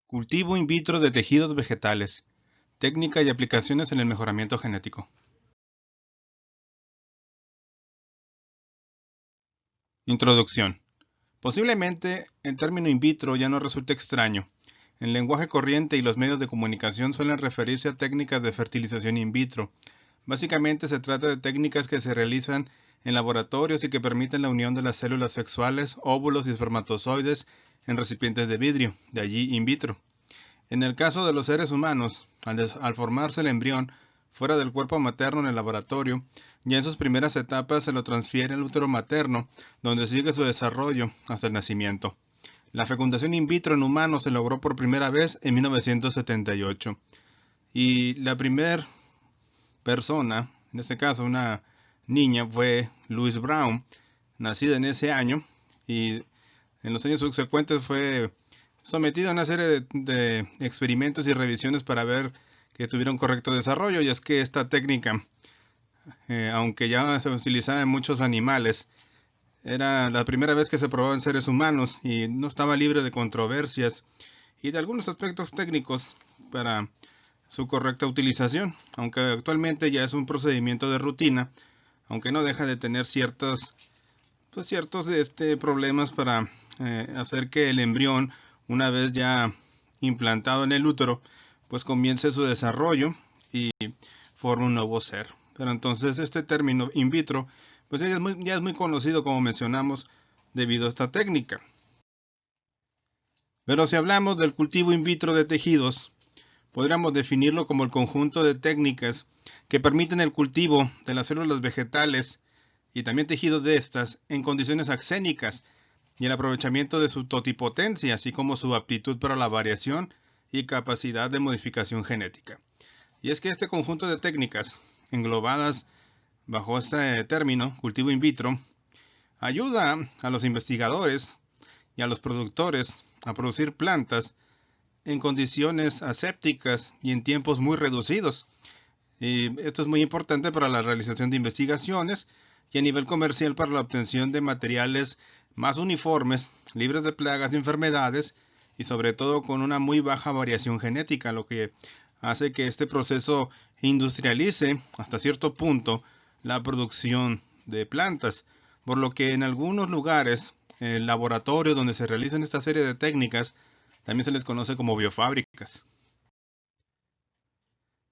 Cultivo in vitro de tejidos vegetales. Técnica y aplicaciones en el mejoramiento genético. Introducción. Posiblemente el término in vitro ya no resulte extraño. El lenguaje corriente y los medios de comunicación suelen referirse a técnicas de fertilización in vitro. Básicamente se trata de técnicas que se realizan en laboratorios y que permiten la unión de las células sexuales, óvulos y espermatozoides en recipientes de vidrio, de allí in vitro. En el caso de los seres humanos, al formarse el embrión fuera del cuerpo materno en el laboratorio, ya en sus primeras etapas se lo transfiere al útero materno, donde sigue su desarrollo hasta el nacimiento. La fecundación in vitro en humanos se logró por primera vez en 1978. Y la primera persona, en este caso una niña, fue Louise Brown, nacida en ese año, y en los años subsecuentes fue sometido a una serie de experimentos y revisiones para ver que tuviera un correcto desarrollo. Y es que esta técnica, aunque ya se utilizaba en muchos animales, era la primera vez que se probaba en seres humanos y no estaba libre de controversias y de algunos aspectos técnicos para su correcta utilización, aunque actualmente ya es un procedimiento de rutina, aunque no deja de tener ciertos problemas para hacer que el embrión, una vez ya implantado en el útero, pues comience su desarrollo y forme un nuevo ser. Pero entonces este término in vitro, pues ya es muy conocido, como mencionamos, debido a esta técnica. Pero si hablamos del cultivo in vitro de tejidos, podríamos definirlo como el conjunto de técnicas que permiten el cultivo de las células vegetales y también tejidos de estas en condiciones axénicas y el aprovechamiento de su totipotencia, así como su aptitud para la variación y capacidad de modificación genética. Y es que este conjunto de técnicas, englobadas bajo este término, cultivo in vitro, ayuda a los investigadores y a los productores a producir plantas en condiciones asépticas y en tiempos muy reducidos. Y esto es muy importante para la realización de investigaciones y a nivel comercial para la obtención de materiales más uniformes, libres de plagas y enfermedades y sobre todo con una muy baja variación genética, lo que hace que este proceso industrialice hasta cierto punto la producción de plantas, por lo que en algunos lugares el laboratorio donde se realizan esta serie de técnicas también se les conoce como biofábricas.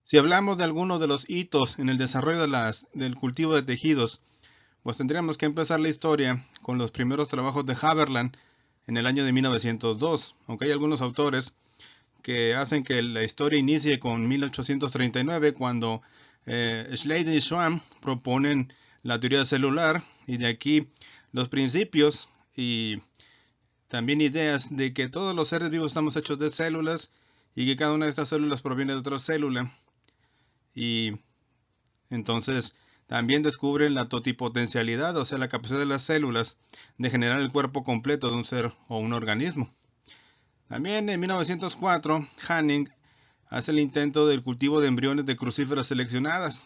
Si hablamos de algunos de los hitos en el desarrollo del cultivo de tejidos, pues tendríamos que empezar la historia con los primeros trabajos de Haberland en el año de 1902, aunque hay algunos autores que hacen que la historia inicie con 1839, cuando Schleiden y Schwann proponen la teoría celular, y de aquí los principios y también ideas de que todos los seres vivos estamos hechos de células y que cada una de estas células proviene de otra célula. Y entonces también descubren la totipotencialidad, o sea, la capacidad de las células de generar el cuerpo completo de un ser o un organismo. También en 1904, Hanning hace el intento del cultivo de embriones de crucíferas seleccionadas.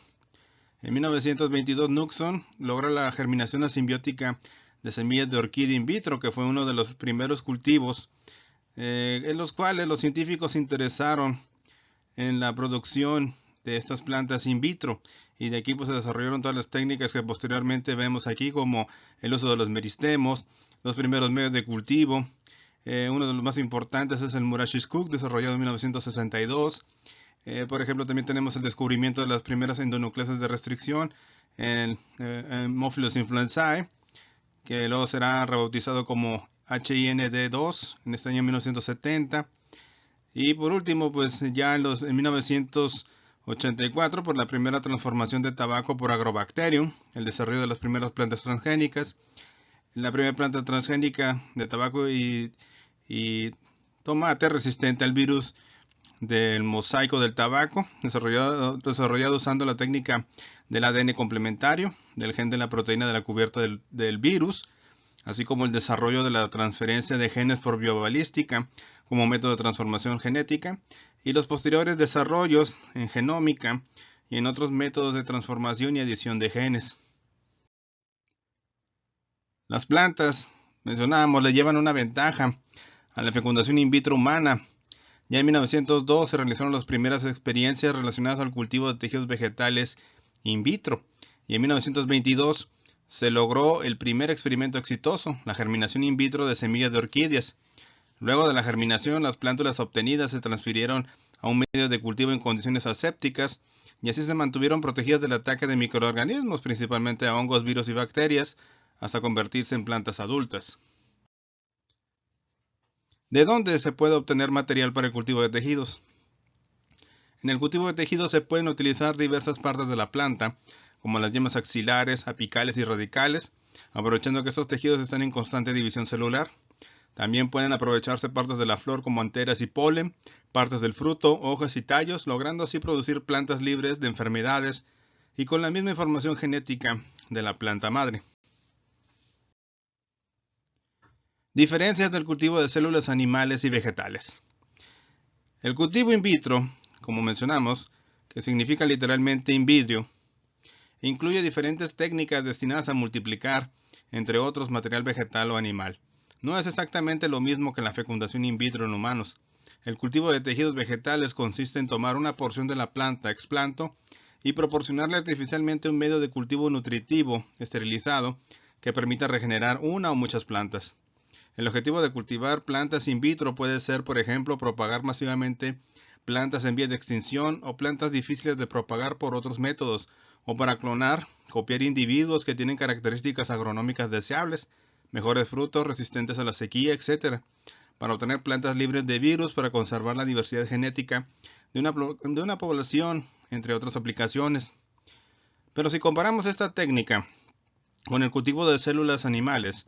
En 1922, Knuckson logra la germinación asimbiótica de semillas de orquídea in vitro, que fue uno de los primeros cultivos en los cuales los científicos se interesaron en la producción de estas plantas in vitro, y de aquí pues se desarrollaron todas las técnicas que posteriormente vemos aquí, como el uso de los meristemos, los primeros medios de cultivo. Uno de los más importantes es el Murash's Cook, desarrollado en 1962. Por ejemplo, también tenemos el descubrimiento de las primeras endonucleasas de restricción en Haemophilus influenzae, que luego será rebautizado como HIND2 en este año 1970. Y por último, pues ya en 1984, por la primera transformación de tabaco por Agrobacterium, el desarrollo de las primeras plantas transgénicas, la primera planta transgénica de tabaco y tomate resistente al virus del mosaico del tabaco, desarrollado usando la técnica del ADN complementario, del gen de la proteína de la cubierta del virus, así como el desarrollo de la transferencia de genes por biobalística como método de transformación genética, y los posteriores desarrollos en genómica y en otros métodos de transformación y adición de genes. Las plantas, mencionábamos, le llevan una ventaja a la fecundación in vitro humana, Ya en 1902 se realizaron las primeras experiencias relacionadas al cultivo de tejidos vegetales in vitro. Y en 1922 se logró el primer experimento exitoso, la germinación in vitro de semillas de orquídeas. Luego de la germinación, las plántulas obtenidas se transfirieron a un medio de cultivo en condiciones asépticas y así se mantuvieron protegidas del ataque de microorganismos, principalmente a hongos, virus y bacterias, hasta convertirse en plantas adultas. ¿De dónde se puede obtener material para el cultivo de tejidos? En el cultivo de tejidos se pueden utilizar diversas partes de la planta, como las yemas axilares, apicales y radicales, aprovechando que estos tejidos están en constante división celular. También pueden aprovecharse partes de la flor como anteras y polen, partes del fruto, hojas y tallos, logrando así producir plantas libres de enfermedades y con la misma información genética de la planta madre. Diferencias del cultivo de células animales y vegetales. El cultivo in vitro, como mencionamos, que significa literalmente in vitro, incluye diferentes técnicas destinadas a multiplicar, entre otros, material vegetal o animal. No es exactamente lo mismo que la fecundación in vitro en humanos. El cultivo de tejidos vegetales consiste en tomar una porción de la planta explanto y proporcionarle artificialmente un medio de cultivo nutritivo, esterilizado, que permita regenerar una o muchas plantas. El objetivo de cultivar plantas in vitro puede ser, por ejemplo, propagar masivamente plantas en vías de extinción o plantas difíciles de propagar por otros métodos, o para clonar, copiar individuos que tienen características agronómicas deseables, mejores frutos, resistentes a la sequía, etc., para obtener plantas libres de virus, para conservar la diversidad genética de una población, entre otras aplicaciones. Pero si comparamos esta técnica con el cultivo de células animales,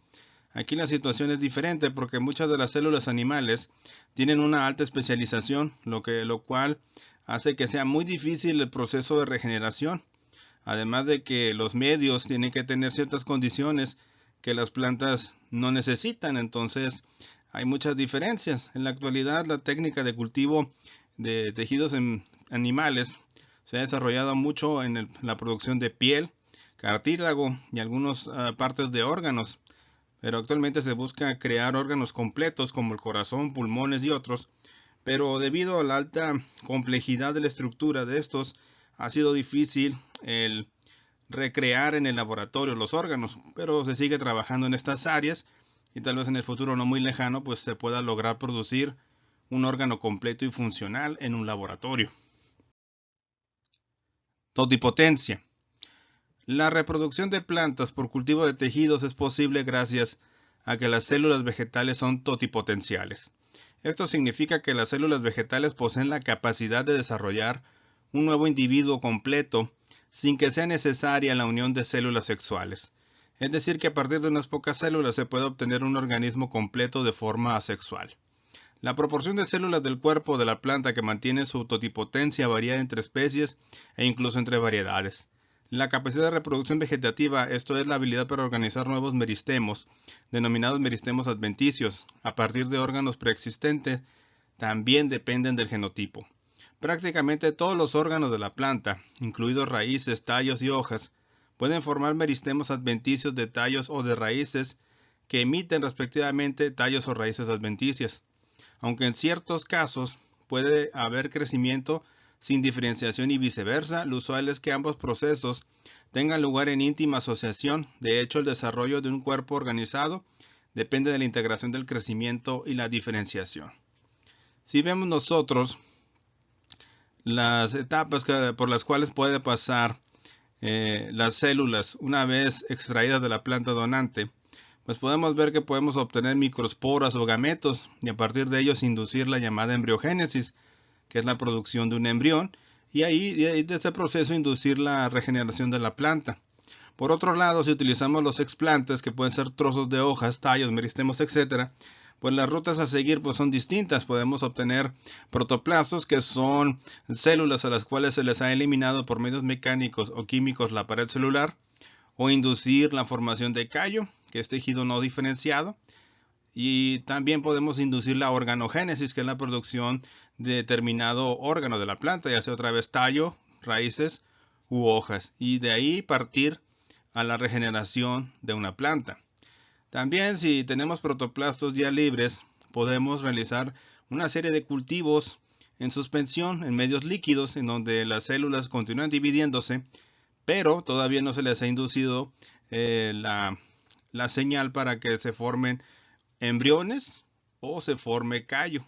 aquí la situación es diferente porque muchas de las células animales tienen una alta especialización, lo cual hace que sea muy difícil el proceso de regeneración. Además de que los medios tienen que tener ciertas condiciones que las plantas no necesitan, entonces hay muchas diferencias. En la actualidad, la técnica de cultivo de tejidos en animales se ha desarrollado mucho en la producción de piel, cartílago y algunas partes de órganos, pero actualmente se busca crear órganos completos como el corazón, pulmones y otros, pero debido a la alta complejidad de la estructura de estos, ha sido difícil el recrear en el laboratorio los órganos, pero se sigue trabajando en estas áreas y tal vez en el futuro no muy lejano pues se pueda lograr producir un órgano completo y funcional en un laboratorio. Totipotencia. La reproducción de plantas por cultivo de tejidos es posible gracias a que las células vegetales son totipotenciales. Esto significa que las células vegetales poseen la capacidad de desarrollar un nuevo individuo completo sin que sea necesaria la unión de células sexuales. Es decir, que a partir de unas pocas células se puede obtener un organismo completo de forma asexual. La proporción de células del cuerpo de la planta que mantiene su totipotencia varía entre especies e incluso entre variedades. La capacidad de reproducción vegetativa, esto es la habilidad para organizar nuevos meristemos, denominados meristemos adventicios, a partir de órganos preexistentes, también dependen del genotipo. Prácticamente todos los órganos de la planta, incluidos raíces, tallos y hojas, pueden formar meristemos adventicios de tallos o de raíces que emiten respectivamente tallos o raíces adventicias. Aunque en ciertos casos puede haber crecimiento sin diferenciación y viceversa, lo usual es que ambos procesos tengan lugar en íntima asociación. De hecho, el desarrollo de un cuerpo organizado depende de la integración del crecimiento y la diferenciación. Si vemos nosotros las etapas por las cuales puede pasar las células una vez extraídas de la planta donante, pues podemos ver que podemos obtener microesporas o gametos y a partir de ellos inducir la llamada embriogénesis, que es la producción de un embrión, y ahí de este proceso inducir la regeneración de la planta. Por otro lado, si utilizamos los explantes, que pueden ser trozos de hojas, tallos, meristemos, etc., pues las rutas a seguir pues son distintas. Podemos obtener protoplastos, que son células a las cuales se les ha eliminado por medios mecánicos o químicos la pared celular, o inducir la formación de callo, que es tejido no diferenciado, y también podemos inducir la organogénesis, que es la producción de determinado órgano de la planta, ya sea otra vez tallo, raíces u hojas, y de ahí partir a la regeneración de una planta. También, si tenemos protoplastos ya libres, podemos realizar una serie de cultivos en suspensión en medios líquidos en donde las células continúan dividiéndose, pero todavía no se les ha inducido la señal para que se formen embriones o se forme callo.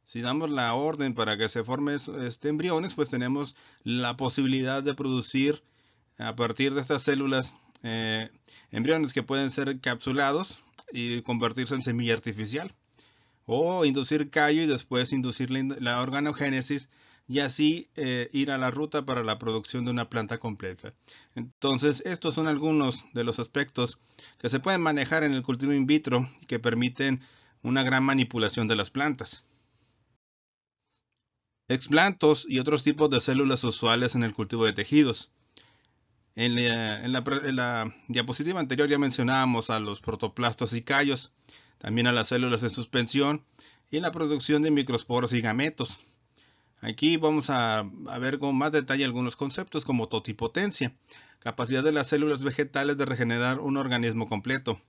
Si damos la orden para que se formen embriones, pues tenemos la posibilidad de producir a partir de estas células embriones que pueden ser capsulados y convertirse en semilla artificial, o inducir callo y después inducir la organogénesis y así ir a la ruta para la producción de una planta completa. Entonces, estos son algunos de los aspectos que se pueden manejar en el cultivo in vitro y que permiten una gran manipulación de las plantas. Explantos y otros tipos de células usuales en el cultivo de tejidos. En la diapositiva anterior ya mencionábamos a los protoplastos y callos, también a las células en suspensión y la producción de microsporos y gametos. Aquí vamos a ver con más detalle algunos conceptos como totipotencia, capacidad de las células vegetales de regenerar un organismo completo.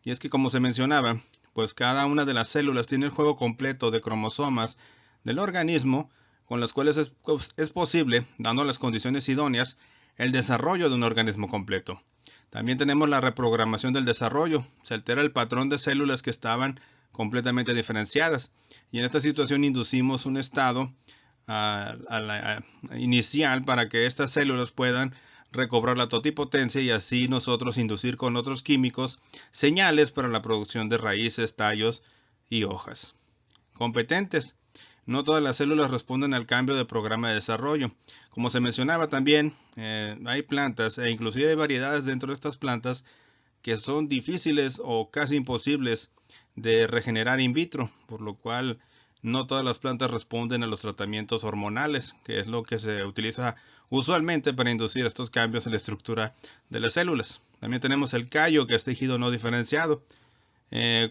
Y es que, como se mencionaba, pues cada una de las células tiene el juego completo de cromosomas del organismo, con las cuales es posible, dando las condiciones idóneas, el desarrollo de un organismo completo. También tenemos la reprogramación del desarrollo. Se altera el patrón de células que estaban completamente diferenciadas. Y en esta situación inducimos un estado inicial para que estas células puedan recobrar la totipotencia y así nosotros inducir con otros químicos señales para la producción de raíces, tallos y hojas. Competentes. No todas las células responden al cambio de programa de desarrollo. Como se mencionaba también, hay plantas e inclusive hay variedades dentro de estas plantas que son difíciles o casi imposibles de regenerar in vitro, por lo cual no todas las plantas responden a los tratamientos hormonales, que es lo que se utiliza usualmente para inducir estos cambios en la estructura de las células. También tenemos el callo, que es tejido no diferenciado.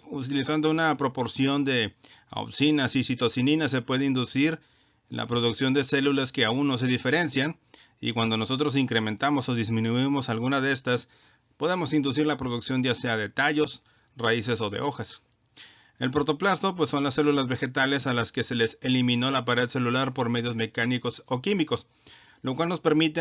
Utilizando una proporción de auxinas y citocininas se puede inducir la producción de células que aún no se diferencian, y cuando nosotros incrementamos o disminuimos alguna de estas, podemos inducir la producción ya sea de tallos, raíces o de hojas. El protoplasto pues son las células vegetales a las que se les eliminó la pared celular por medios mecánicos o químicos, lo cual nos permite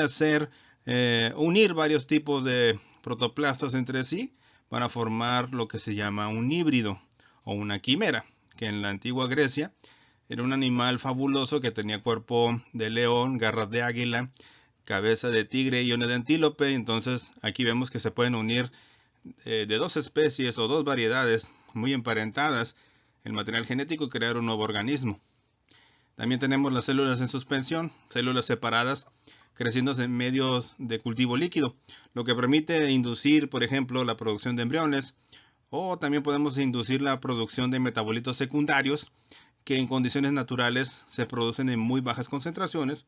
unir varios tipos de protoplastos entre sí para formar lo que se llama un híbrido o una quimera, que en la antigua Grecia era un animal fabuloso que tenía cuerpo de león, garras de águila, cabeza de tigre y una de antílope. Entonces aquí vemos que se pueden unir de dos especies o dos variedades muy emparentadas el material genético y crear un nuevo organismo. También tenemos las células en suspensión, células separadas creciendo en medios de cultivo líquido, lo que permite inducir, por ejemplo, la producción de embriones, o también podemos inducir la producción de metabolitos secundarios que en condiciones naturales se producen en muy bajas concentraciones,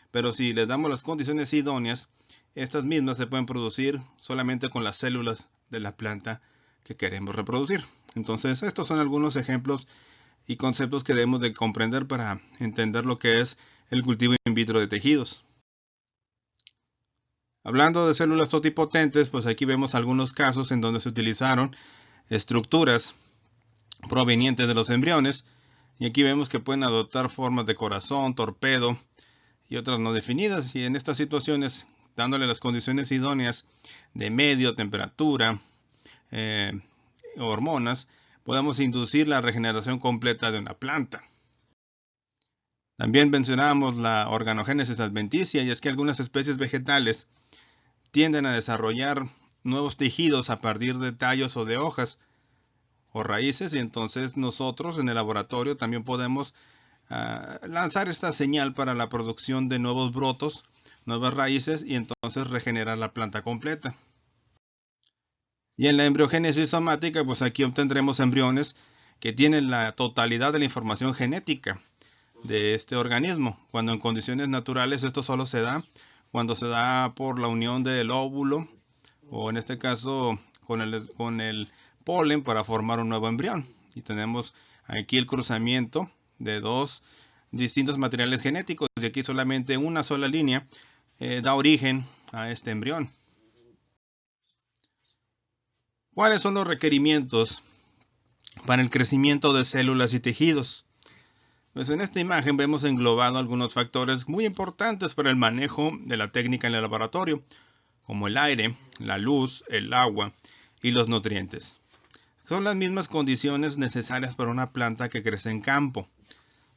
pero si les damos las condiciones idóneas, estas mismas se pueden producir solamente con las células de la planta que queremos reproducir. Entonces, estos son algunos ejemplos y conceptos que debemos de comprender para entender lo que es el cultivo in vitro de tejidos. Hablando de células totipotentes, pues aquí vemos algunos casos en donde se utilizaron estructuras provenientes de los embriones, y aquí vemos que pueden adoptar formas de corazón, torpedo y otras no definidas, y en estas situaciones, dándole las condiciones idóneas de medio, temperatura, hormonas, podemos inducir la regeneración completa de una planta. También mencionábamos la organogénesis adventicia, y es que algunas especies vegetales tienden a desarrollar nuevos tejidos a partir de tallos o de hojas o raíces, y entonces nosotros en el laboratorio también podemos lanzar esta señal para la producción de nuevos brotos, nuevas raíces, y entonces regenerar la planta completa. Y en la embriogénesis somática, pues aquí obtendremos embriones que tienen la totalidad de la información genética de este organismo, cuando en condiciones naturales esto solo se da cuando se da por la unión del óvulo, o en este caso con el polen, para formar un nuevo embrión. Y tenemos aquí el cruzamiento de dos distintos materiales genéticos, y aquí solamente una sola línea da origen a este embrión. ¿Cuáles son los requerimientos para el crecimiento de células y tejidos? Pues en esta imagen vemos englobado algunos factores muy importantes para el manejo de la técnica en el laboratorio, como el aire, la luz, el agua y los nutrientes. Son las mismas condiciones necesarias para una planta que crece en campo,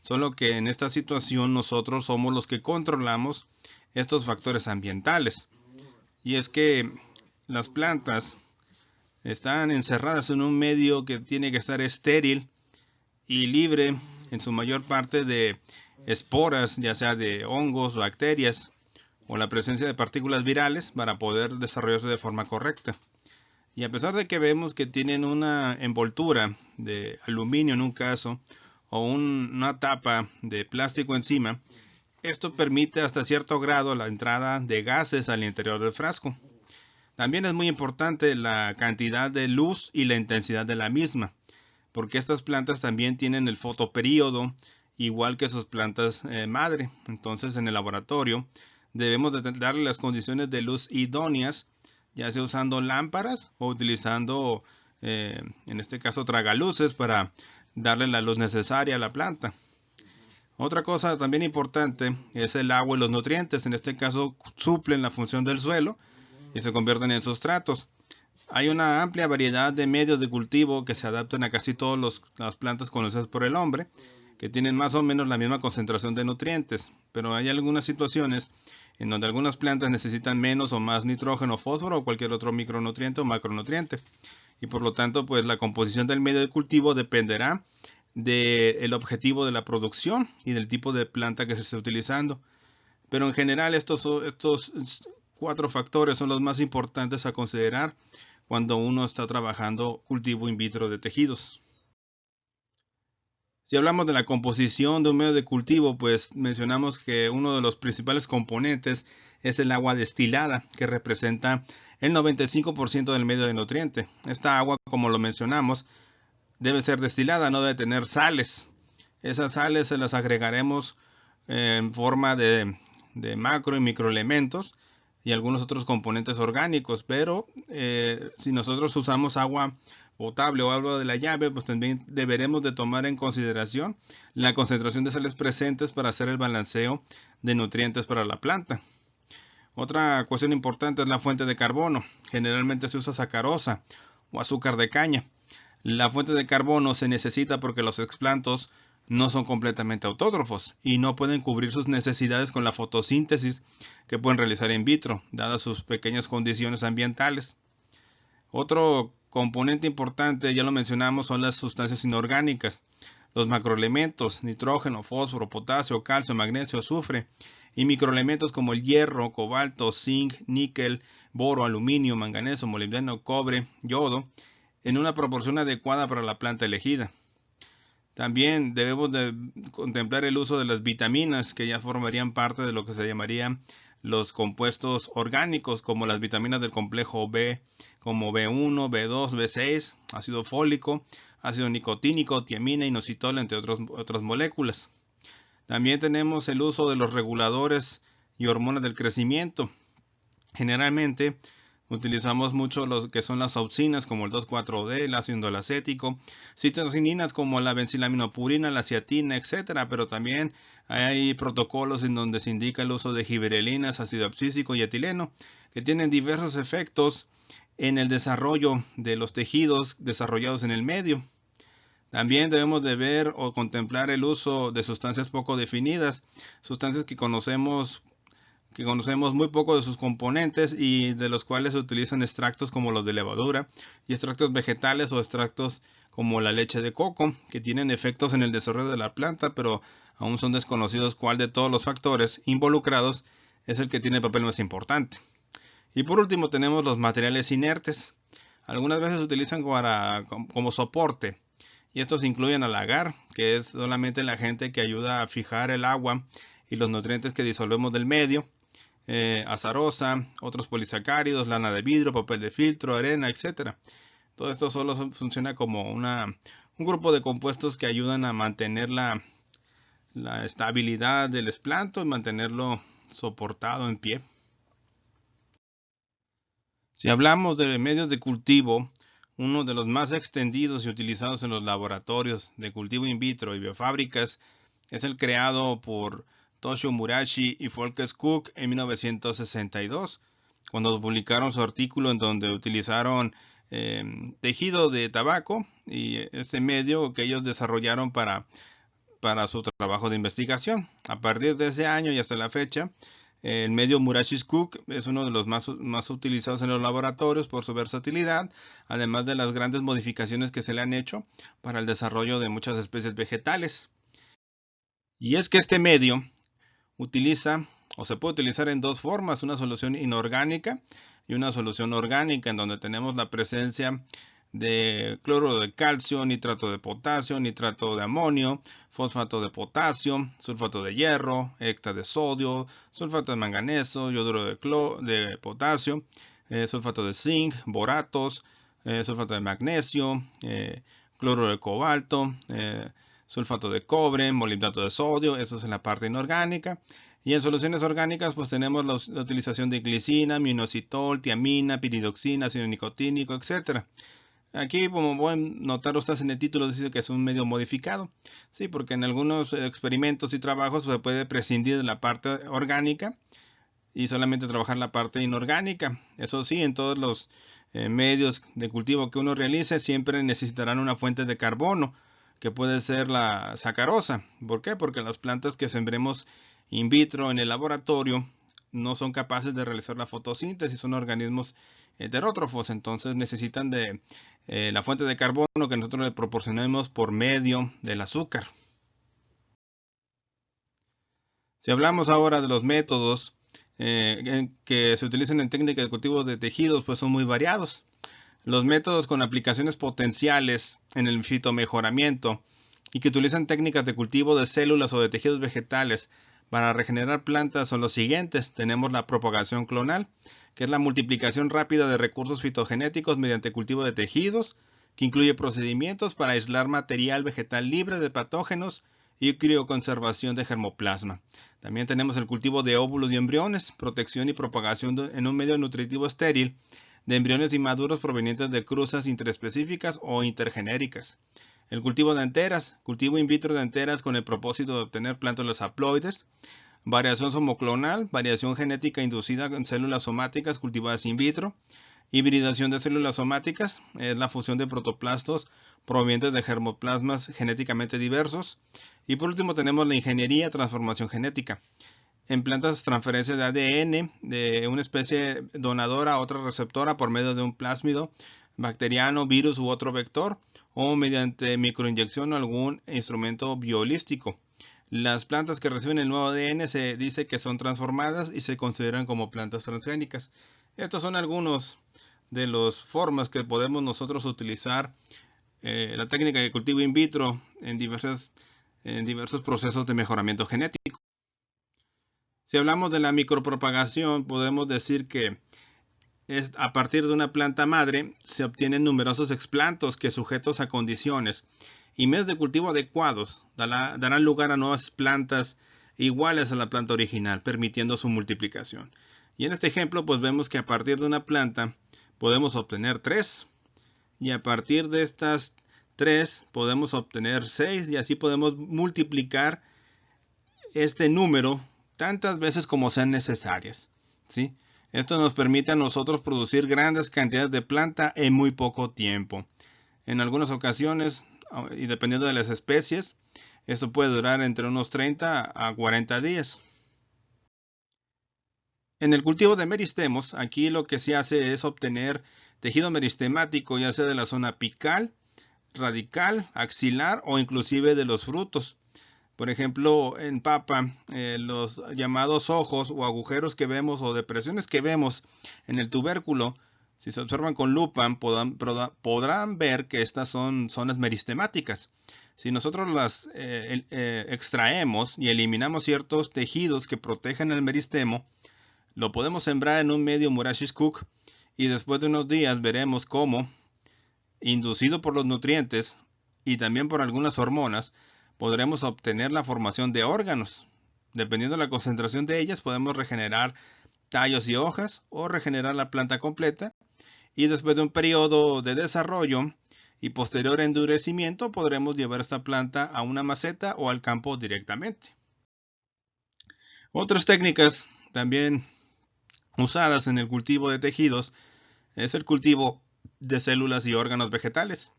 solo que en esta situación nosotros somos los que controlamos estos factores ambientales. Y es que las plantas están encerradas en un medio que tiene que estar estéril y libre en su mayor parte de esporas, ya sea de hongos, bacterias o la presencia de partículas virales para poder desarrollarse de forma correcta. Y a pesar de que vemos que tienen una envoltura de aluminio en un caso o una tapa de plástico encima, esto permite hasta cierto grado la entrada de gases al interior del frasco. También es muy importante la cantidad de luz y la intensidad de la misma, porque estas plantas también tienen el fotoperíodo igual que sus plantas madre. Entonces en el laboratorio debemos de darle las condiciones de luz idóneas, ya sea usando lámparas o utilizando en este caso tragaluces para darle la luz necesaria a la planta. Otra cosa también importante es el agua y los nutrientes. En este caso suplen la función del suelo y se convierten en sustratos. Hay una amplia variedad de medios de cultivo que se adaptan a casi todas las plantas conocidas por el hombre, que tienen más o menos la misma concentración de nutrientes, pero hay algunas situaciones en donde algunas plantas necesitan menos o más nitrógeno, fósforo o cualquier otro micronutriente o macronutriente. Y por lo tanto, pues la composición del medio de cultivo dependerá del objetivo de la producción y del tipo de planta que se esté utilizando. Pero en general estos 4 factores son los más importantes a considerar cuando uno está trabajando cultivo in vitro de tejidos. Si hablamos de la composición de un medio de cultivo, pues mencionamos que uno de los principales componentes es el agua destilada, que representa el 95% del medio de nutriente. Esta agua, como lo mencionamos, debe ser destilada, no debe tener sales. Esas sales se las agregaremos en forma de macro y microelementos y algunos otros componentes orgánicos, pero si nosotros usamos agua potable o agua de la llave, pues también deberemos de tomar en consideración la concentración de sales presentes para hacer el balanceo de nutrientes para la planta. Otra cuestión importante es la fuente de carbono. Generalmente se usa sacarosa o azúcar de caña. La fuente de carbono se necesita porque los explantos no son completamente autótrofos y no pueden cubrir sus necesidades con la fotosíntesis que pueden realizar in vitro, dadas sus pequeñas condiciones ambientales. Otro componente importante, ya lo mencionamos, son las sustancias inorgánicas, los macroelementos, nitrógeno, fósforo, potasio, calcio, magnesio, azufre, y microelementos como el hierro, cobalto, zinc, níquel, boro, aluminio, manganeso, molibdeno, cobre, yodo, en una proporción adecuada para la planta elegida. También debemos de contemplar el uso de las vitaminas, que ya formarían parte de lo que se llamarían los compuestos orgánicos, como las vitaminas del complejo B, como B1, B2, B6, ácido fólico, ácido nicotínico, tiamina, inositol, entre otras moléculas. También tenemos el uso de los reguladores y hormonas del crecimiento. Generalmente utilizamos mucho lo que son las auxinas como el 2,4-D, el ácido indolacético, citosininas como la benzilaminopurina, la ciatina, etc. Pero también hay protocolos en donde se indica el uso de gibberelinas, ácido abscísico y etileno, que tienen diversos efectos en el desarrollo de los tejidos desarrollados en el medio. También debemos de ver o contemplar el uso de sustancias poco definidas, sustancias que conocemos muy poco de sus componentes y de los cuales se utilizan extractos como los de levadura y extractos vegetales o extractos como la leche de coco, que tienen efectos en el desarrollo de la planta, pero aún son desconocidos cuál de todos los factores involucrados es el que tiene el papel más importante. Y por último tenemos los materiales inertes. Algunas veces se utilizan como soporte, y estos incluyen al agar, que es solamente el agente que ayuda a fijar el agua y los nutrientes que disolvemos del medio, azarosa, otros polisacáridos, lana de vidrio, papel de filtro, arena, etc. Todo esto solo funciona como un grupo de compuestos que ayudan a mantener la estabilidad del esplanto y mantenerlo soportado en pie. Si hablamos de medios de cultivo, uno de los más extendidos y utilizados en los laboratorios de cultivo in vitro y biofábricas Es el creado por Toshio Murashi y Folkes Cook en 1962, cuando publicaron su artículo en donde utilizaron tejido de tabaco y ese medio que ellos desarrollaron para su trabajo de investigación. A partir de ese año y hasta la fecha, el medio Murashi's Cook es uno de los más utilizados en los laboratorios por su versatilidad, además de las grandes modificaciones que se le han hecho para el desarrollo de muchas especies vegetales. Y es que este medio utiliza o se puede utilizar en dos formas, una solución inorgánica y una solución orgánica, en donde tenemos la presencia de cloruro de calcio, nitrato de potasio, nitrato de amonio, fosfato de potasio, sulfato de hierro, hecta de sodio, sulfato de manganeso, yoduro de potasio, sulfato de zinc, boratos, sulfato de magnesio, cloruro de cobalto, sulfato de cobre, molibdato de sodio. Eso es en la parte inorgánica. Y en soluciones orgánicas pues tenemos la utilización de glicina, minoxidil, tiamina, piridoxina, ácido nicotínico, etc. Aquí, como pueden notar ustedes en el título, dice que es un medio modificado. Sí, porque en algunos experimentos y trabajos se puede prescindir de la parte orgánica y solamente trabajar la parte inorgánica. Eso sí, en todos los medios de cultivo que uno realice siempre necesitarán una fuente de carbono, que puede ser la sacarosa. ¿Por qué? Porque las plantas que sembremos in vitro en el laboratorio no son capaces de realizar la fotosíntesis, son organismos heterótrofos, entonces necesitan de la fuente de carbono que nosotros le proporcionemos por medio del azúcar. Si hablamos ahora de los métodos que se utilizan en técnica de cultivo de tejidos, pues son muy variados. Los métodos con aplicaciones potenciales en el fitomejoramiento y que utilizan técnicas de cultivo de células o de tejidos vegetales para regenerar plantas son los siguientes. Tenemos la propagación clonal, que es la multiplicación rápida de recursos fitogenéticos mediante cultivo de tejidos, que incluye procedimientos para aislar material vegetal libre de patógenos y crioconservación de germoplasma. También tenemos el cultivo de óvulos y embriones, protección y propagación en un medio nutritivo estéril de embriones inmaduros provenientes de cruzas interespecíficas o intergenéricas. El cultivo de enteras, cultivo in vitro de enteras con el propósito de obtener plántulas haploides. Variación somoclonal, variación genética inducida en células somáticas cultivadas in vitro. Hibridación de células somáticas, es la fusión de protoplastos provenientes de germoplasmas genéticamente diversos. Y por último tenemos la ingeniería, transformación genética. En plantas, transferencia de ADN de una especie donadora a otra receptora por medio de un plásmido bacteriano, virus u otro vector, o mediante microinyección o algún instrumento bioholístico. Las plantas que reciben el nuevo ADN se dice que son transformadas y se consideran como plantas transgénicas. Estos son algunos de las formas que podemos nosotros utilizar la técnica de cultivo in vitro en diversos procesos de mejoramiento genético. Si hablamos de la micropropagación, podemos decir que a partir de una planta madre se obtienen numerosos explantos que, sujetos a condiciones y medios de cultivo adecuados, darán lugar a nuevas plantas iguales a la planta original, permitiendo su multiplicación. Y en este ejemplo pues vemos que a partir de una planta podemos obtener 3, y a partir de estas 3 podemos obtener 6, y así podemos multiplicar este número tantas veces como sean necesarias, ¿sí? Esto nos permite a nosotros producir grandes cantidades de planta en muy poco tiempo. En algunas ocasiones, y dependiendo de las especies, esto puede durar entre unos 30 a 40 días. En el cultivo de meristemos, aquí lo que se hace es obtener tejido meristemático, ya sea de la zona apical, radical, axilar o inclusive de los frutos. Por ejemplo, en papa, los llamados ojos o agujeros que vemos o depresiones que vemos en el tubérculo, si se observan con lupa, podrán ver que estas son zonas meristemáticas. Si nosotros las extraemos y eliminamos ciertos tejidos que protegen el meristemo, lo podemos sembrar en un medio Murashi's Cook y después de unos días veremos cómo, inducido por los nutrientes y también por algunas hormonas, podremos obtener la formación de órganos. Dependiendo de la concentración de ellas, podemos regenerar tallos y hojas o regenerar la planta completa. Y después de un periodo de desarrollo y posterior endurecimiento podremos llevar esta planta a una maceta o al campo directamente. Otras técnicas también usadas en el cultivo de tejidos es el cultivo de células y órganos vegetales.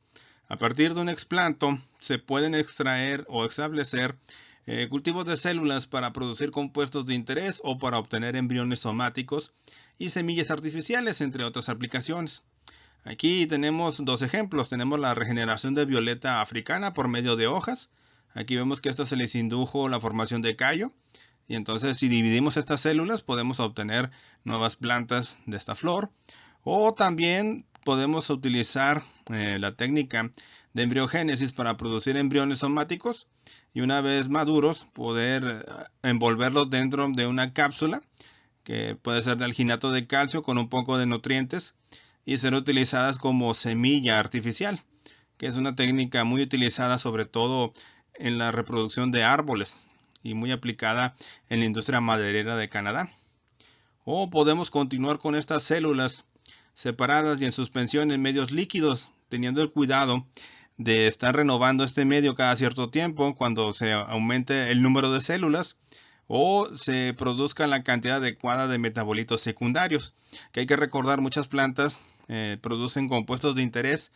A partir de un explanto se pueden extraer o establecer cultivos de células para producir compuestos de interés o para obtener embriones somáticos y semillas artificiales, entre otras aplicaciones. Aquí tenemos dos ejemplos. Tenemos la regeneración de violeta africana por medio de hojas. Aquí vemos que a esta se les indujo la formación de callo. Y entonces si dividimos estas células podemos obtener nuevas plantas de esta flor. O también podemos utilizar la técnica de embriogénesis para producir embriones somáticos. Y una vez maduros poder envolverlos dentro de una cápsula que puede ser de alginato de calcio con un poco de nutrientes y ser utilizadas como semilla artificial, que es una técnica muy utilizada sobre todo en la reproducción de árboles y muy aplicada en la industria maderera de Canadá. O podemos continuar con estas células separadas y en suspensión en medios líquidos, teniendo el cuidado de estar renovando este medio cada cierto tiempo cuando se aumente el número de células o se produzca la cantidad adecuada de metabolitos secundarios, que hay que recordar muchas plantas producen compuestos de interés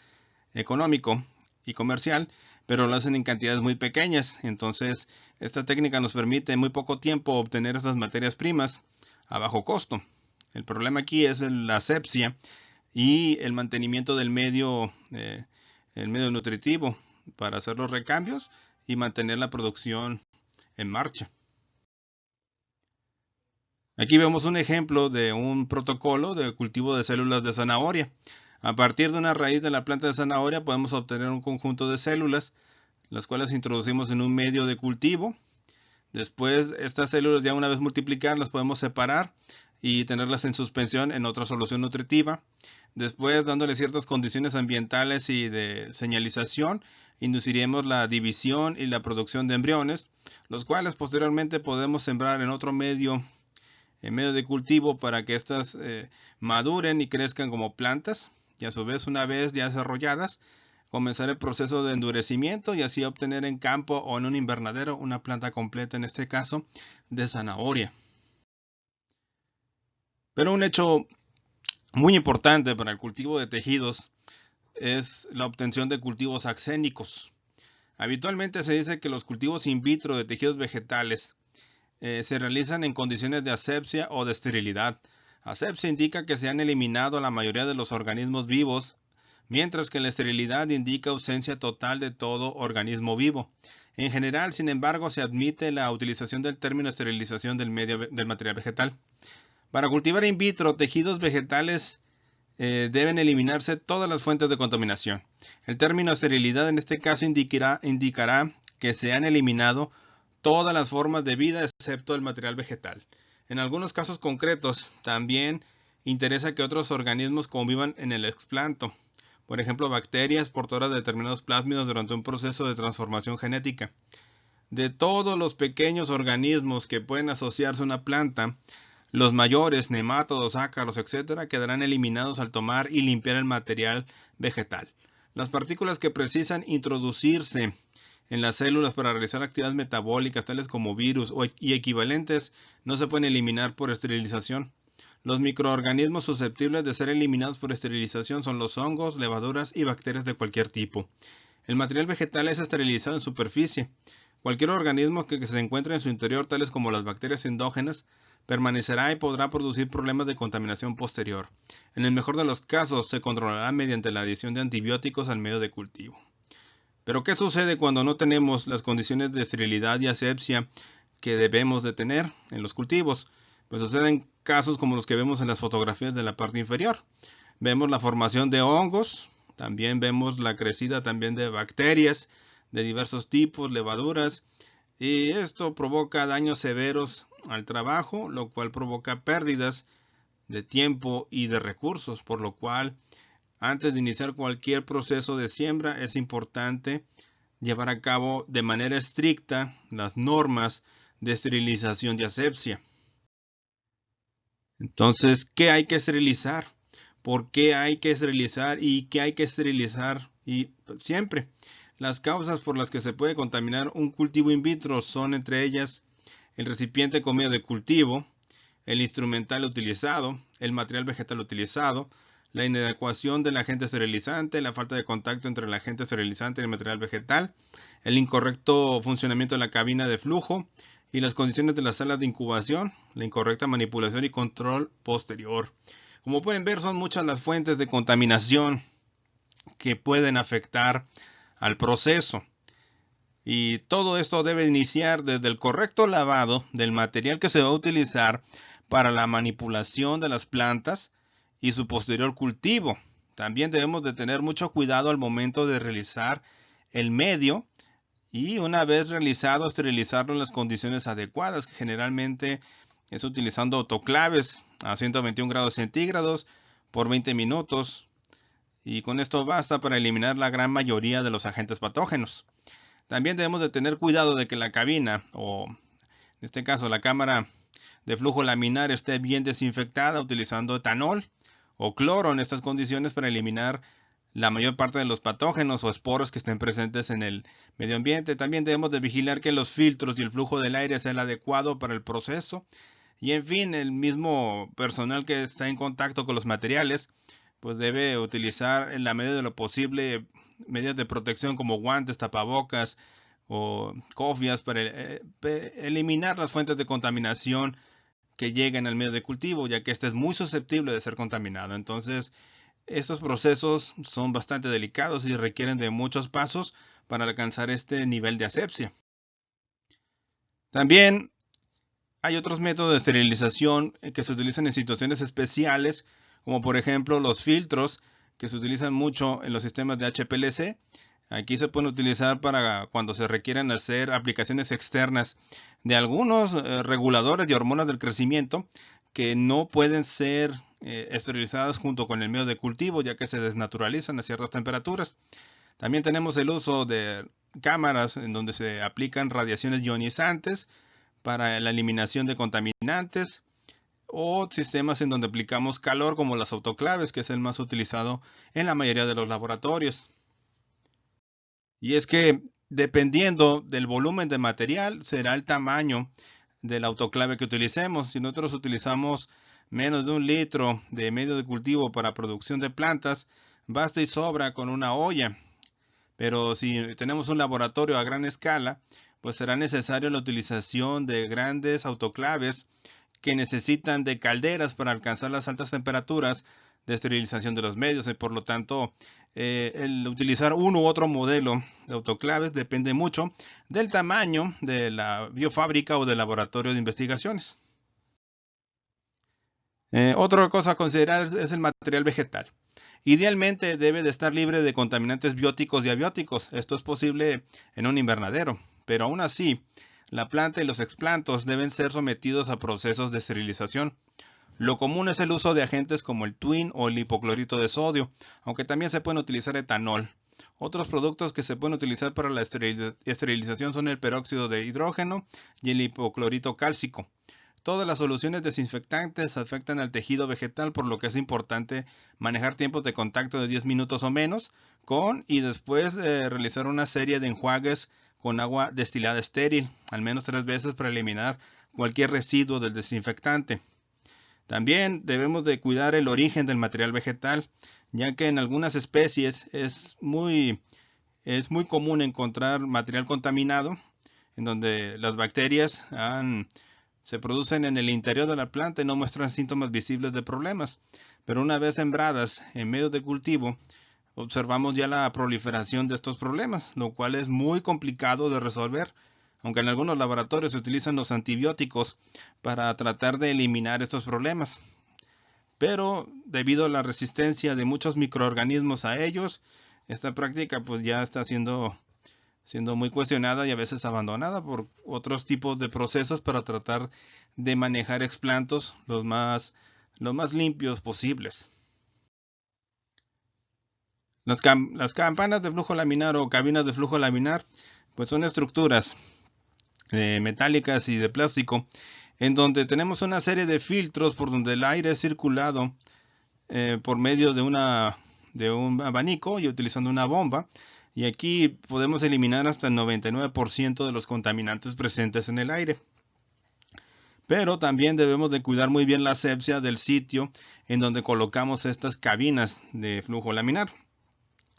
económico y comercial, pero lo hacen en cantidades muy pequeñas. Entonces esta técnica nos permite en muy poco tiempo obtener esas materias primas a bajo costo. El problema aquí es la asepsia y el mantenimiento del medio, el medio nutritivo para hacer los recambios y mantener la producción en marcha. Aquí vemos un ejemplo de un protocolo de cultivo de células de zanahoria. A partir de una raíz de la planta de zanahoria podemos obtener un conjunto de células, las cuales introducimos en un medio de cultivo. Después estas células, ya una vez multiplicadas, las podemos separar y tenerlas en suspensión en otra solución nutritiva. Después, dándole ciertas condiciones ambientales y de señalización, induciremos la división y la producción de embriones, los cuales posteriormente podemos sembrar en otro medio de cultivo para que éstas maduren y crezcan como plantas, y a su vez, una vez ya desarrolladas, comenzar el proceso de endurecimiento y así obtener en campo o en un invernadero una planta completa, en este caso de zanahoria. Pero un hecho muy importante para el cultivo de tejidos es la obtención de cultivos axénicos. Habitualmente se dice que los cultivos in vitro de tejidos vegetales se realizan en condiciones de asepsia o de esterilidad. Asepsia indica que se han eliminado la mayoría de los organismos vivos, mientras que la esterilidad indica ausencia total de todo organismo vivo. En general, sin embargo, se admite la utilización del término esterilización del material vegetal. Para cultivar in vitro tejidos vegetales deben eliminarse todas las fuentes de contaminación. El término esterilidad en este caso indicará que se han eliminado todas las formas de vida excepto el material vegetal. En algunos casos concretos también interesa que otros organismos convivan en el explanto. Por ejemplo, bacterias portadoras de determinados plásmidos durante un proceso de transformación genética. De todos los pequeños organismos que pueden asociarse a una planta, los mayores, nemátodos, ácaros, etc., quedarán eliminados al tomar y limpiar el material vegetal. Las partículas que precisan introducirse en las células para realizar actividades metabólicas, tales como virus y equivalentes, no se pueden eliminar por esterilización. Los microorganismos susceptibles de ser eliminados por esterilización son los hongos, levaduras y bacterias de cualquier tipo. El material vegetal es esterilizado en superficie. Cualquier organismo que se encuentre en su interior, tales como las bacterias endógenas, permanecerá y podrá producir problemas de contaminación posterior. En el mejor de los casos, se controlará mediante la adición de antibióticos al medio de cultivo. Pero ¿qué sucede cuando no tenemos las condiciones de esterilidad y asepsia que debemos de tener en los cultivos? Pues suceden casos como los que vemos en las fotografías de la parte inferior. Vemos la formación de hongos, también vemos la crecida también de bacterias de diversos tipos, levaduras, y esto provoca daños severos al trabajo, lo cual provoca pérdidas de tiempo y de recursos, por lo cual antes de iniciar cualquier proceso de siembra es importante llevar a cabo de manera estricta las normas de esterilización y asepsia. Entonces, ¿qué hay que esterilizar? ¿Por qué hay que esterilizar? ¿Y qué hay que esterilizar Y pues, siempre, las causas por las que se puede contaminar un cultivo in vitro son entre ellas el recipiente con medio de cultivo, el instrumental utilizado, el material vegetal utilizado, la inadecuación del agente esterilizante, la falta de contacto entre el agente esterilizante y el material vegetal, el incorrecto funcionamiento de la cabina de flujo y las condiciones de la sala de incubación, la incorrecta manipulación y control posterior. Como pueden ver, son muchas las fuentes de contaminación que pueden afectar al proceso. Y todo esto debe iniciar desde el correcto lavado del material que se va a utilizar para la manipulación de las plantas y su posterior cultivo. También debemos de tener mucho cuidado al momento de realizar el medio y una vez realizado esterilizarlo en las condiciones adecuadas, que generalmente es utilizando autoclaves a 121 grados centígrados por 20 minutos. Y con esto basta para eliminar la gran mayoría de los agentes patógenos. También debemos de tener cuidado de que la cabina, o en este caso la cámara de flujo laminar, esté bien desinfectada utilizando etanol o cloro en estas condiciones para eliminar la mayor parte de los patógenos o esporos que estén presentes en el medio ambiente. También debemos de vigilar que los filtros y el flujo del aire sea el adecuado para el proceso. Y en fin, el mismo personal que está en contacto con los materiales pues debe utilizar en la medida de lo posible medidas de protección como guantes, tapabocas o cofias para eliminar las fuentes de contaminación que lleguen al medio de cultivo, ya que este es muy susceptible de ser contaminado. Entonces, estos procesos son bastante delicados y requieren de muchos pasos para alcanzar este nivel de asepsia. También hay otros métodos de esterilización que se utilizan en situaciones especiales, como por ejemplo los filtros que se utilizan mucho en los sistemas de HPLC. Aquí se pueden utilizar para cuando se requieren hacer aplicaciones externas de algunos reguladores de hormonas del crecimiento que no pueden ser esterilizadas junto con el medio de cultivo, ya que se desnaturalizan a ciertas temperaturas. También tenemos el uso de cámaras en donde se aplican radiaciones ionizantes para la eliminación de contaminantes, o sistemas en donde aplicamos calor como las autoclaves, que es el más utilizado en la mayoría de los laboratorios. Y es que dependiendo del volumen de material será el tamaño del autoclave que utilicemos. Si nosotros utilizamos menos de 1 litro de medio de cultivo para producción de plantas, basta y sobra con una olla. Pero si tenemos un laboratorio a gran escala, pues será necesario la utilización de grandes autoclaves que necesitan de calderas para alcanzar las altas temperaturas de esterilización de los medios. Y por lo tanto, el utilizar uno u otro modelo de autoclaves depende mucho del tamaño de la biofábrica o del laboratorio de investigaciones. Otra cosa a considerar es el material vegetal. Idealmente debe de estar libre de contaminantes bióticos y abióticos. Esto es posible en un invernadero, pero aún así, la planta y los explantos deben ser sometidos a procesos de esterilización. Lo común es el uso de agentes como el twin o el hipoclorito de sodio, aunque también se pueden utilizar etanol. Otros productos que se pueden utilizar para la esterilización son el peróxido de hidrógeno y el hipoclorito cálcico. Todas las soluciones desinfectantes afectan al tejido vegetal, por lo que es importante manejar tiempos de contacto de 10 minutos o menos con y después realizar una serie de enjuagues con agua destilada estéril, al menos 3 veces para eliminar cualquier residuo del desinfectante. También debemos de cuidar el origen del material vegetal, ya que en algunas especies es muy común encontrar material contaminado, en donde las bacterias se producen en el interior de la planta y no muestran síntomas visibles de problemas. Pero una vez sembradas en medio de cultivo, observamos ya la proliferación de estos problemas, lo cual es muy complicado de resolver, aunque en algunos laboratorios se utilizan los antibióticos para tratar de eliminar estos problemas. Pero debido a la resistencia de muchos microorganismos a ellos, esta práctica pues ya está siendo muy cuestionada y a veces abandonada por otros tipos de procesos para tratar de manejar explantos lo más limpios posibles. Las campanas de flujo laminar o cabinas de flujo laminar pues son estructuras metálicas y de plástico en donde tenemos una serie de filtros por donde el aire es circulado por medio de de un abanico y utilizando una bomba. Y aquí podemos eliminar hasta el 99% de los contaminantes presentes en el aire. Pero también debemos de cuidar muy bien la asepsia del sitio en donde colocamos estas cabinas de flujo laminar.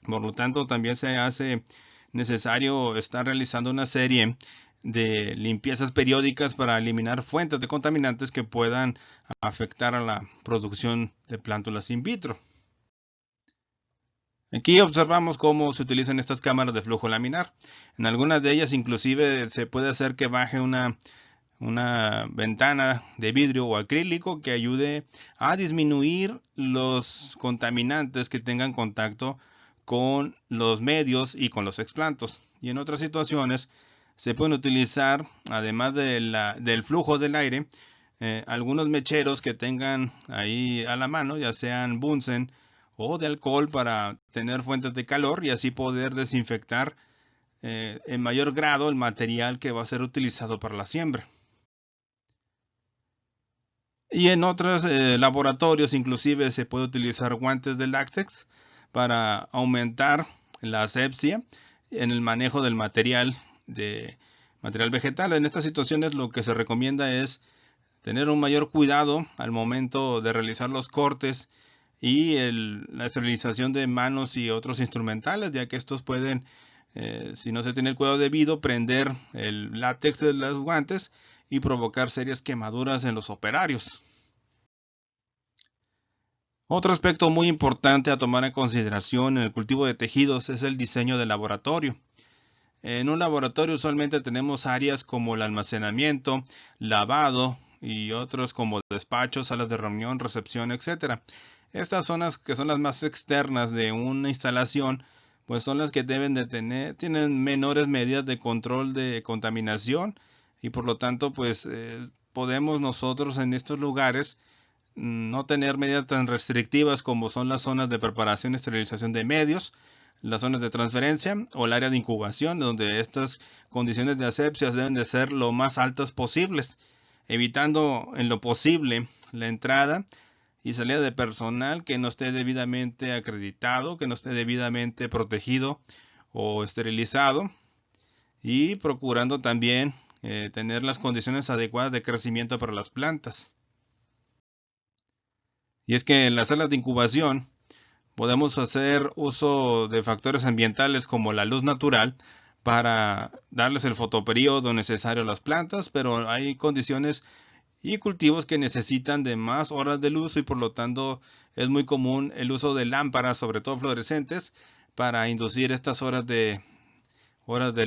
Por lo tanto, también se hace necesario estar realizando una serie de limpiezas periódicas para eliminar fuentes de contaminantes que puedan afectar a la producción de plántulas in vitro. Aquí observamos cómo se utilizan estas cámaras de flujo laminar. En algunas de ellas inclusive se puede hacer que baje una ventana de vidrio o acrílico que ayude a disminuir los contaminantes que tengan contacto con los medios y con los explantos. Y en otras situaciones se pueden utilizar, además del flujo del aire, algunos mecheros que tengan ahí a la mano, ya sean Bunsen o de alcohol, para tener fuentes de calor y así poder desinfectar en mayor grado el material que va a ser utilizado para la siembra. Y en otros laboratorios inclusive se puede utilizar guantes de látex para aumentar la asepsia en el manejo del material vegetal. En estas situaciones lo que se recomienda es tener un mayor cuidado al momento de realizar los cortes y la esterilización de manos y otros instrumentales, ya que estos pueden, si no se tiene el cuidado debido, prender el látex de los guantes y provocar serias quemaduras en los operarios. Otro aspecto muy importante a tomar en consideración en el cultivo de tejidos es el diseño del laboratorio. En un laboratorio usualmente tenemos áreas como el almacenamiento, lavado y otros como despachos, salas de reunión, recepción, etc. Estas zonas, que son las más externas de una instalación, pues son las que tienen menores medidas de control de contaminación y por lo tanto pues podemos nosotros en estos lugares no tener medidas tan restrictivas como son las zonas de preparación y esterilización de medios, las zonas de transferencia o el área de incubación, donde estas condiciones de asepsia deben de ser lo más altas posibles, evitando en lo posible la entrada y salida de personal que no esté debidamente acreditado, que no esté debidamente protegido o esterilizado, y procurando también tener las condiciones adecuadas de crecimiento para las plantas. Y es que en las salas de incubación podemos hacer uso de factores ambientales como la luz natural para darles el fotoperíodo necesario a las plantas, pero hay condiciones y cultivos que necesitan de más horas de luz y por lo tanto es muy común el uso de lámparas, sobre todo fluorescentes, para inducir estas horas de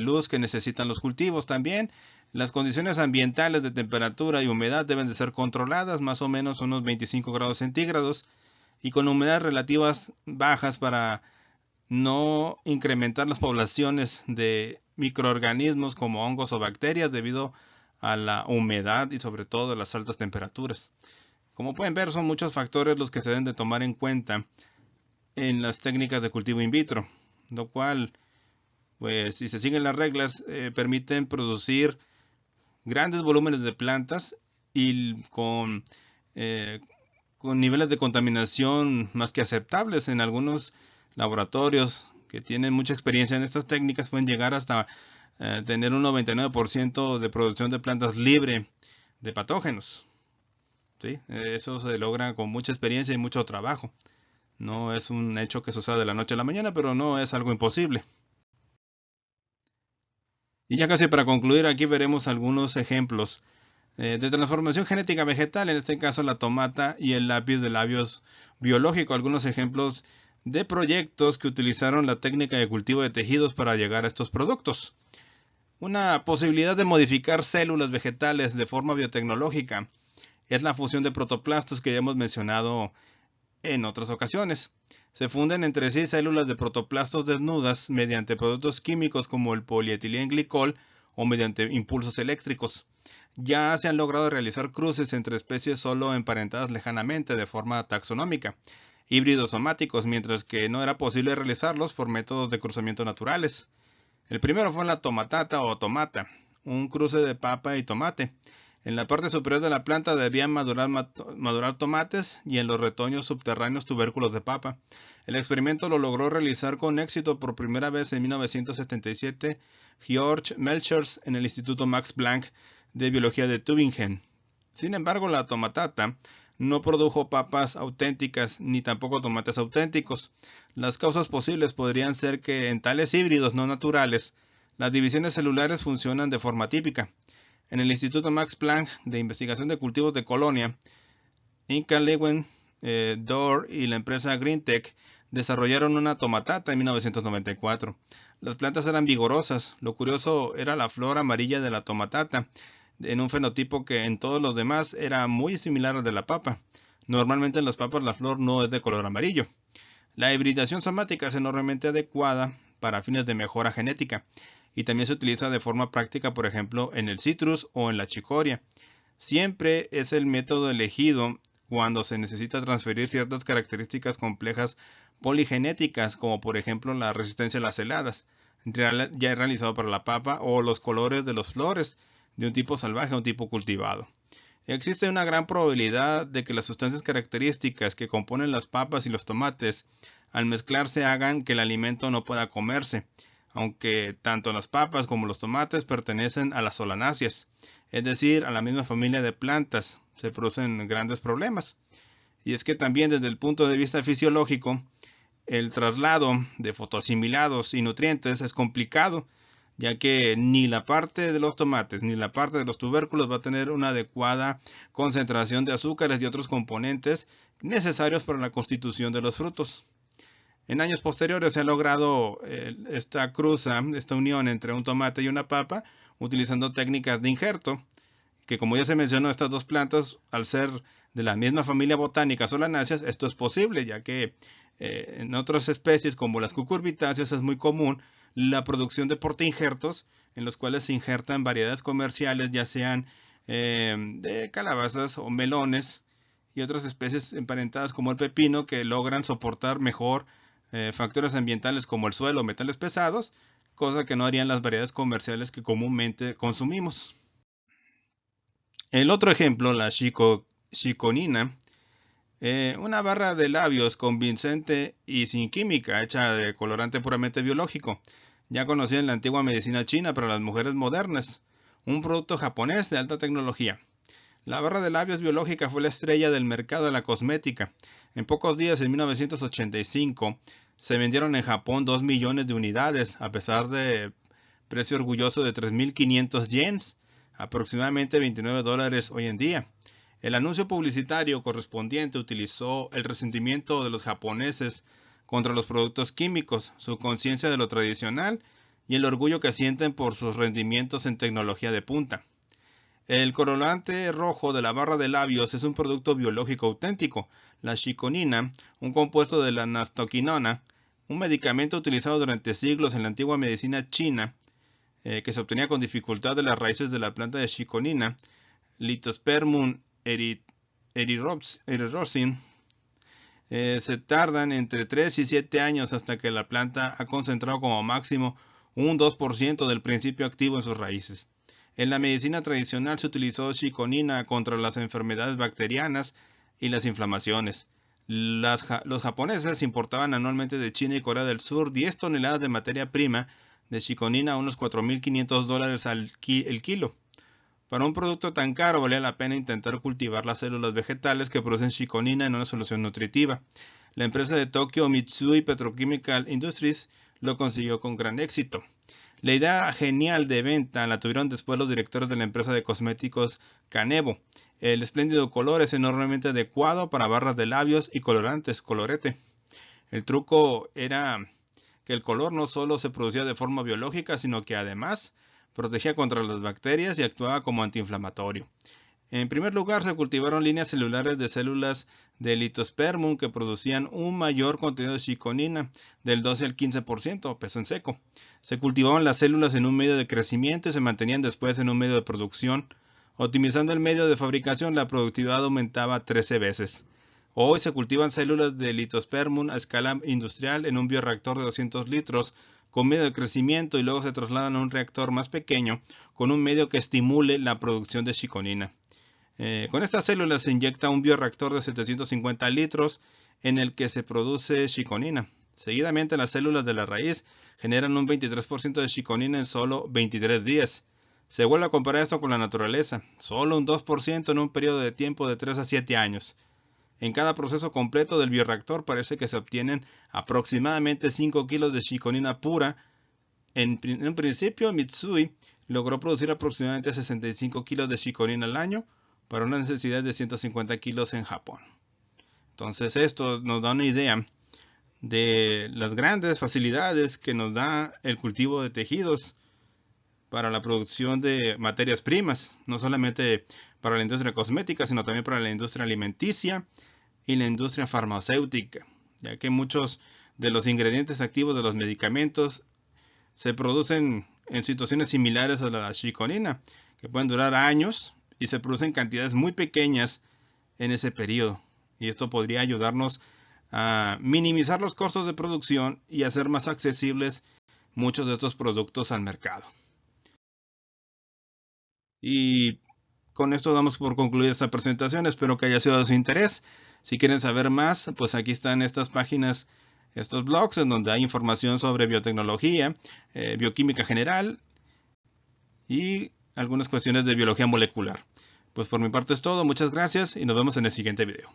luz que necesitan los cultivos. También las condiciones ambientales de temperatura y humedad deben de ser controladas, más o menos unos 25 grados centígrados, y con humedades relativas bajas para no incrementar las poblaciones de microorganismos como hongos o bacterias debido a la humedad y sobre todo a las altas temperaturas. Como pueden ver, son muchos factores los que se deben de tomar en cuenta en las técnicas de cultivo in vitro, lo cual, pues si se siguen las reglas, permiten producir grandes volúmenes de plantas y con niveles de contaminación más que aceptables. En algunos laboratorios que tienen mucha experiencia en estas técnicas pueden llegar hasta tener un 99% de producción de plantas libre de patógenos. ¿Sí? Eso se logra con mucha experiencia y mucho trabajo. No es un hecho que suceda de la noche a la mañana, pero no es algo imposible. Y ya casi para concluir, aquí veremos algunos ejemplos de transformación genética vegetal, en este caso la tomata y el lápiz de labios biológico, algunos ejemplos de proyectos que utilizaron la técnica de cultivo de tejidos para llegar a estos productos. Una posibilidad de modificar células vegetales de forma biotecnológica es la fusión de protoplastos que ya hemos mencionado en otras ocasiones. Se funden entre sí células de protoplastos desnudas mediante productos químicos como el polietilenglicol o mediante impulsos eléctricos. Ya se han logrado realizar cruces entre especies solo emparentadas lejanamente de forma taxonómica, híbridos somáticos, mientras que no era posible realizarlos por métodos de cruzamiento naturales. El primero fue la tomatata o tomata, un cruce de papa y tomate. En la parte superior de la planta debían madurar tomates y en los retoños subterráneos tubérculos de papa. El experimento lo logró realizar con éxito por primera vez en 1977 George Melchers en el Instituto Max Planck de Biología de Tübingen. Sin embargo, la tomatata no produjo papas auténticas ni tampoco tomates auténticos. Las causas posibles podrían ser que en tales híbridos no naturales, las divisiones celulares funcionan de forma típica. En el Instituto Max Planck de Investigación de Cultivos de Colonia, Inka Lewin, Dorr y la empresa Greentech desarrollaron una tomatata en 1994. Las plantas eran vigorosas. Lo curioso era la flor amarilla de la tomatata, en un fenotipo que en todos los demás era muy similar al de la papa. Normalmente en las papas la flor no es de color amarillo. La hibridación somática es enormemente adecuada para fines de mejora genética y también se utiliza de forma práctica, por ejemplo, en el citrus o en la chicoria. Siempre es el método elegido cuando se necesita transferir ciertas características complejas poligenéticas, como por ejemplo la resistencia a las heladas, ya realizado para la papa, o los colores de las flores de un tipo salvaje a un tipo cultivado. Existe una gran probabilidad de que las sustancias características que componen las papas y los tomates, al mezclarse, hagan que el alimento no pueda comerse, aunque tanto las papas como los tomates pertenecen a las solanáceas, es decir, a la misma familia de plantas. Se producen grandes problemas. Y es que también desde el punto de vista fisiológico, el traslado de fotoasimilados y nutrientes es complicado, ya que ni la parte de los tomates ni la parte de los tubérculos va a tener una adecuada concentración de azúcares y otros componentes necesarios para la constitución de los frutos. En años posteriores se ha logrado esta unión entre un tomate y una papa, utilizando técnicas de injerto, que como ya se mencionó, estas dos plantas, al ser de la misma familia botánica solanáceas, esto es posible, ya que en otras especies como las cucurbitáceas es muy común la producción de portainjertos, en los cuales se injertan variedades comerciales, ya sean de calabazas o melones, y otras especies emparentadas como el pepino, que logran soportar mejor factores ambientales como el suelo o metales pesados, cosa que no harían las variedades comerciales que comúnmente consumimos. El otro ejemplo, la chiconina, una barra de labios convincente y sin química, hecha de colorante puramente biológico, ya conocida en la antigua medicina china para las mujeres modernas, un producto japonés de alta tecnología. La barra de labios biológica fue la estrella del mercado de la cosmética. En pocos días, en 1985, se vendieron en Japón 2 millones de unidades, a pesar de precio orgulloso de 3.500 yens, aproximadamente $29 hoy en día. El anuncio publicitario correspondiente utilizó el resentimiento de los japoneses contra los productos químicos, su conciencia de lo tradicional y el orgullo que sienten por sus rendimientos en tecnología de punta. El colorante rojo de la barra de labios es un producto biológico auténtico, la chiconina, un compuesto de la nastoquinona, un medicamento utilizado durante siglos en la antigua medicina china, que se obtenía con dificultad de las raíces de la planta de chiconina, Litospermum erirosin. Se tardan entre 3 y 7 años hasta que la planta ha concentrado como máximo un 2% del principio activo en sus raíces. En la medicina tradicional se utilizó chiconina contra las enfermedades bacterianas y las inflamaciones. Los japoneses importaban anualmente de China y Corea del Sur 10 toneladas de materia prima de chiconina a unos $4.500 el kilo. Para un producto tan caro valía la pena intentar cultivar las células vegetales que producen chiconina en una solución nutritiva. La empresa de Tokio Mitsui Petrochemical Industries lo consiguió con gran éxito. La idea genial de venta la tuvieron después los directores de la empresa de cosméticos Kanebo. El espléndido color es enormemente adecuado para barras de labios y colorantes, colorete. El truco era que el color no solo se producía de forma biológica, sino que además protegía contra las bacterias y actuaba como antiinflamatorio. En primer lugar, se cultivaron líneas celulares de células de Litospermum que producían un mayor contenido de chiconina, del 12 al 15%, peso en seco. Se cultivaban las células en un medio de crecimiento y se mantenían después en un medio de producción. Optimizando el medio de fabricación, la productividad aumentaba 13 veces. Hoy se cultivan células de Litospermum a escala industrial en un bioreactor de 200 litros con medio de crecimiento y luego se trasladan a un reactor más pequeño con un medio que estimule la producción de chiconina. Con estas células se inyecta un bioreactor de 750 litros en el que se produce chiconina. Seguidamente las células de la raíz generan un 23% de chiconina en solo 23 días. Se vuelve a comparar esto con la naturaleza, solo un 2% en un periodo de tiempo de 3 a 7 años. En cada proceso completo del bioreactor parece que se obtienen aproximadamente 5 kilos de chiconina pura. En un principio, Mitsui logró producir aproximadamente 65 kilos de chiconina al año para una necesidad de 150 kilos en Japón. Entonces esto nos da una idea de las grandes facilidades que nos da el cultivo de tejidos para la producción de materias primas, no solamente para la industria cosmética, sino también para la industria alimenticia y la industria farmacéutica, ya que muchos de los ingredientes activos de los medicamentos se producen en situaciones similares a la chiconina, que pueden durar años y se producen cantidades muy pequeñas en ese periodo. Y esto podría ayudarnos a minimizar los costos de producción y hacer más accesibles muchos de estos productos al mercado. Y con esto damos por concluida esta presentación. Espero que haya sido de su interés. Si quieren saber más, pues aquí están estas páginas, estos blogs en donde hay información sobre biotecnología, bioquímica general y algunas cuestiones de biología molecular. Pues por mi parte es todo. Muchas gracias y nos vemos en el siguiente video.